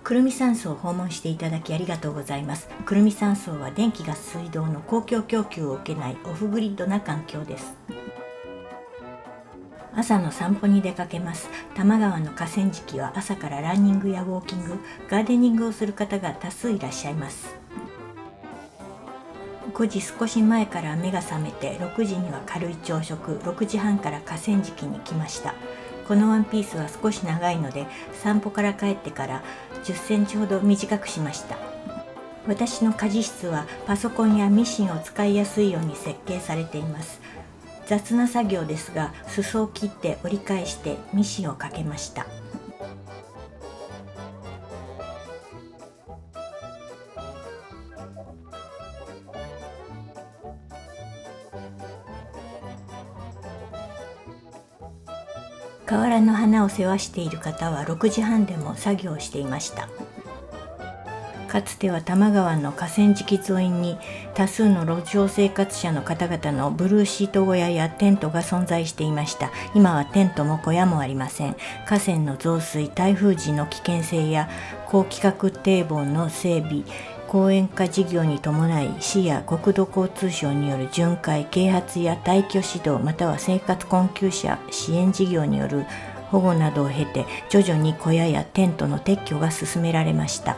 くるみ山荘を訪問していただきありがとうございます。くるみ山荘は電気ガス水道の公共供給を受けないオフグリッドな環境です。朝の散歩に出かけます。多摩川の河川敷は朝からランニングやウォーキング、ガーデニングをする方が多数いらっしゃいます。5時少し前から目が覚めて、6時には軽い朝食、6時半から河川敷に来ました。このワンピースは少し長いので、散歩から帰ってから10センチほど短くしました。私の家事室はパソコンやミシンを使いやすいように設計されています。雑な作業ですが、裾を切って折り返してミシンをかけました。河原の花を世話している方は6時半でも作業をしていました。かつては多摩川の河川敷沿いに多数の路上生活者の方々のブルーシート小屋やテントが存在していました。今はテントも小屋もありません。河川の増水、台風時の危険性や高規格堤防の整備、公園化事業に伴い市や国土交通省による巡回、啓発や退去指導または生活困窮者支援事業による保護などを経て徐々に小屋やテントの撤去が進められました。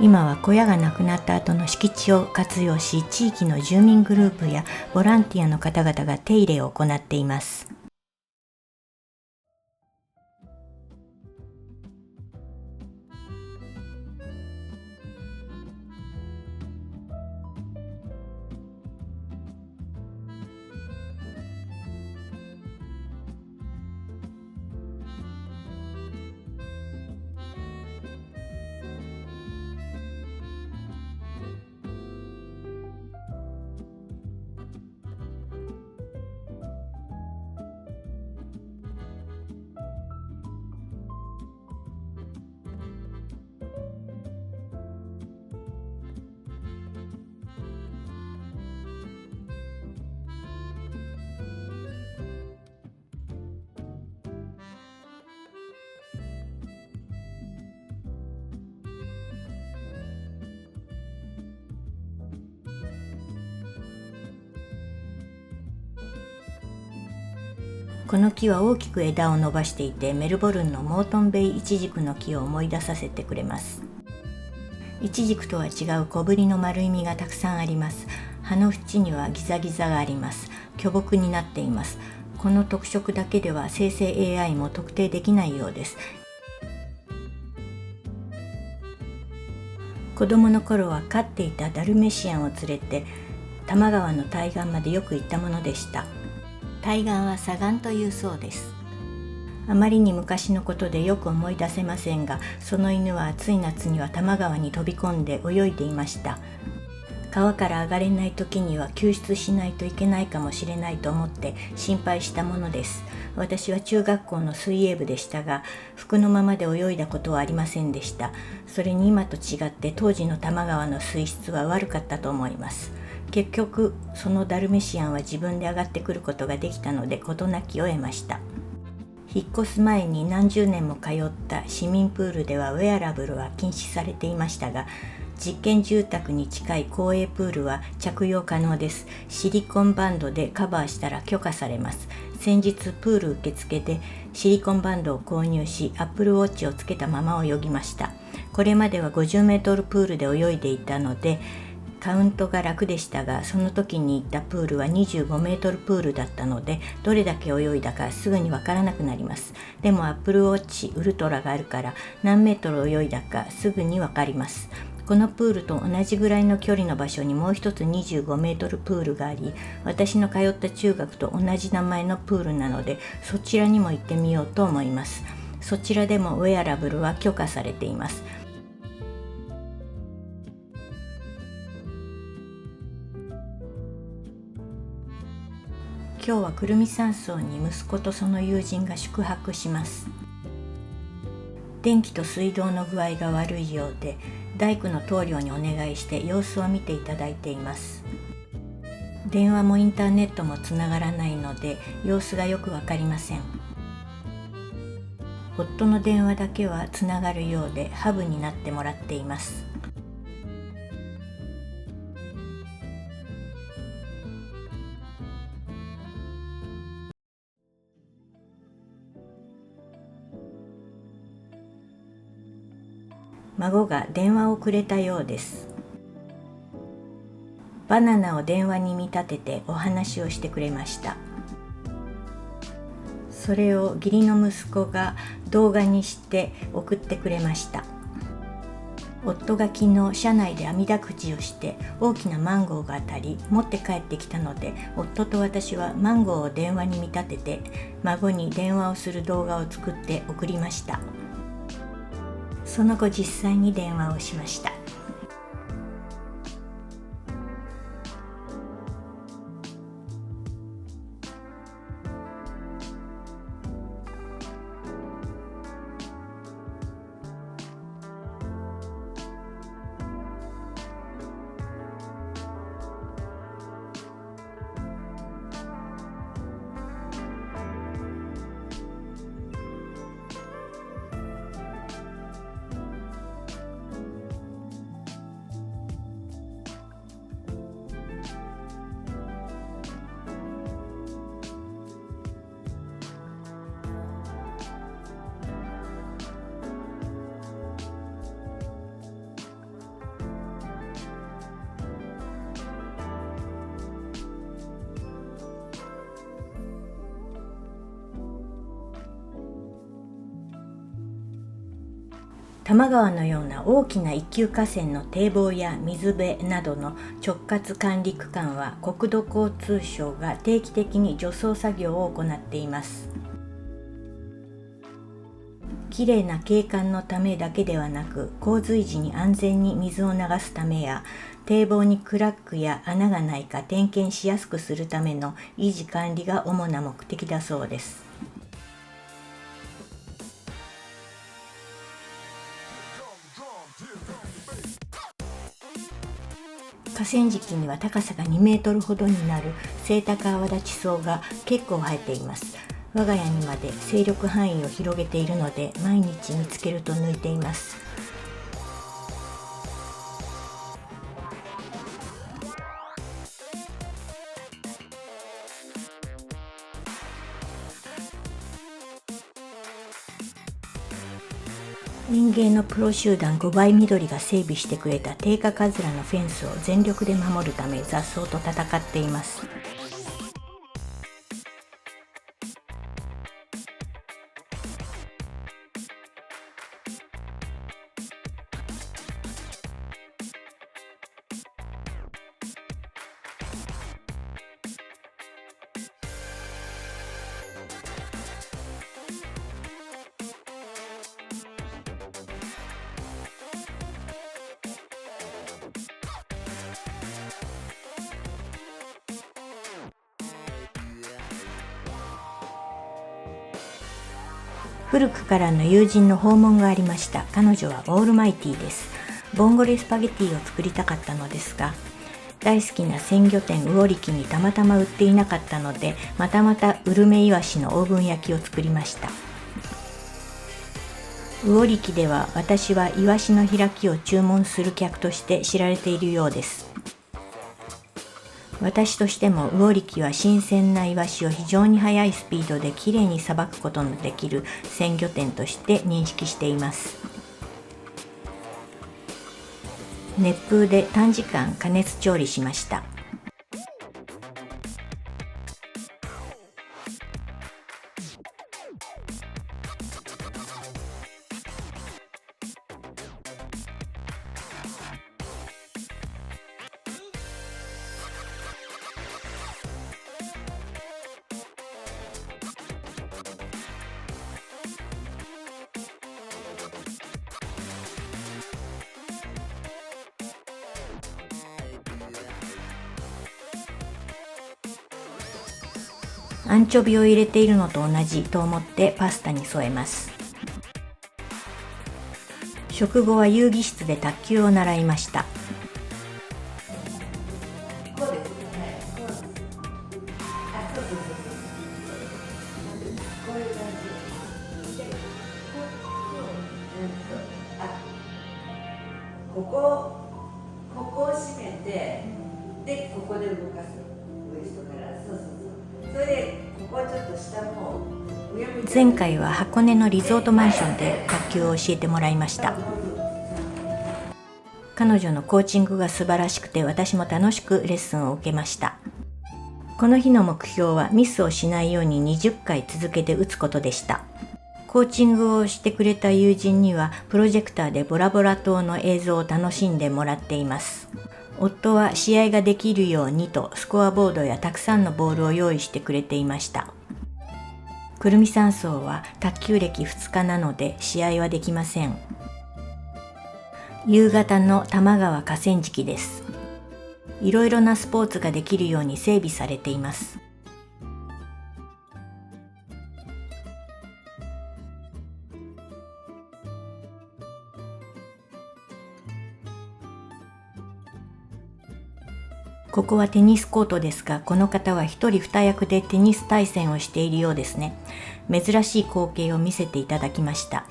今は小屋がなくなった後の敷地を活用し、地域の住民グループやボランティアの方々が手入れを行っています。この木は大きく枝を伸ばしていて、メルボルンのモートンベイイチジクの木を思い出させてくれます。イチジクとは違う小ぶりの丸い実がたくさんあります。葉の縁にはギザギザがあります。巨木になっています。この特色だけでは生成 AI も特定できないようです。子供の頃は飼っていたダルメシアンを連れて多摩川の対岸までよく行ったものでした。対岸は左岸というそうです。あまりに昔のことでよく思い出せませんが、その犬は暑い夏には多摩川に飛び込んで泳いでいました。川から上がれない時には救出しないといけないかもしれないと思って心配したものです。私は中学校の水泳部でしたが、服のままで泳いだことはありませんでした。それに今と違って当時の多摩川の水質は悪かったと思います。結局そのダルメシアンは自分で上がってくることができたので事なきを得ました。引っ越す前に何十年も通った市民プールではウェアラブルは禁止されていましたが、実験住宅に近い公営プールは着用可能です。シリコンバンドでカバーしたら許可されます。先日プール受付でシリコンバンドを購入し、アップルウォッチをつけたまま泳ぎました。これまでは50メートルプールで泳いでいたのでカウントが楽でしたが、その時に行ったプールは25メートルプールだったので、どれだけ泳いだかすぐにわからなくなります。でも Apple Watch ウルトラがあるから何メートル泳いだかすぐにわかります。このプールと同じぐらいの距離の場所にもう一つ25メートルプールがあり、私の通った中学と同じ名前のプールなので、そちらにも行ってみようと思います。そちらでもウェアラブルは許可されています。今日はくるみ山荘に息子とその友人が宿泊します。電気と水道の具合が悪いようで、大工の棟梁にお願いして様子を見ていただいています。電話もインターネットもつながらないので様子がよくわかりません。夫の電話だけはつながるようでハブになってもらっています。孫が電話をくれたようです。バナナを電話に見立ててお話をしてくれました。それを義理の息子が動画にして送ってくれました。夫が昨日車内で網だくじをして大きなマンゴーが当たり持って帰ってきたので、夫と私はマンゴーを電話に見立てて孫に電話をする動画を作って送りました。その後実際に電話をしました。多摩川のような大きな一級河川の堤防や水辺などの直轄管理区間は国土交通省が定期的に除草作業を行っています。きれいな景観のためだけではなく、洪水時に安全に水を流すためや、堤防にクラックや穴がないか点検しやすくするための維持管理が主な目的だそうです。河川敷には高さが2メートルほどになるセイタカアワダチソウが結構生えています。我が家にまで勢力範囲を広げているので、毎日見つけると抜いています。園芸のプロ集団5倍緑が整備してくれたテイカカズラのフェンスを全力で守るため雑草と戦っています。古くからの友人の訪問がありました。彼女はオールマイティです。ボンゴレスパゲティを作りたかったのですが、大好きな鮮魚店魚力にたまたま売っていなかったので、またウルメイワシのオーブン焼きを作りました。魚力では私はイワシの開きを注文する客として知られているようです。私としても魚力は新鮮なイワシを非常に速いスピードできれいにさばくことのできる鮮魚店として認識しています。熱風で短時間加熱調理しました。アンチョビを入れているのと同じと思ってパスタに添えます。食後は遊戯室で卓球を習いました。こここを締めて、でここで動かす、ウエストから、そうそうそう、それでここはちょっと下も上向いて、前回は箱根のリゾートマンションで卓球を教えてもらいました。彼女のコーチングが素晴らしくて、私も楽しくレッスンを受けました。この日の目標はミスをしないように20回続けて打つことでした。コーチングをしてくれた友人にはプロジェクターでボラボラ島の映像を楽しんでもらっています。夫は試合ができるようにとスコアボードやたくさんのボールを用意してくれていました。くるみ山荘は卓球歴2日なので試合はできません。夕方の多摩川河川敷です。いろいろなスポーツができるように整備されています。ここはテニスコートですが、この方は一人二役でテニス対戦をしているようですね。珍しい光景を見せていただきました。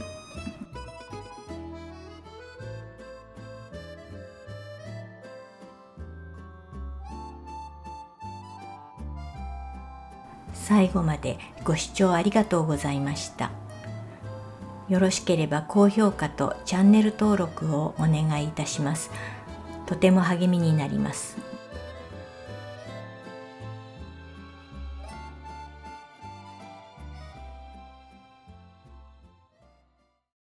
最後までご視聴ありがとうございました。よろしければ高評価とチャンネル登録をお願いいたします。とても励みになります。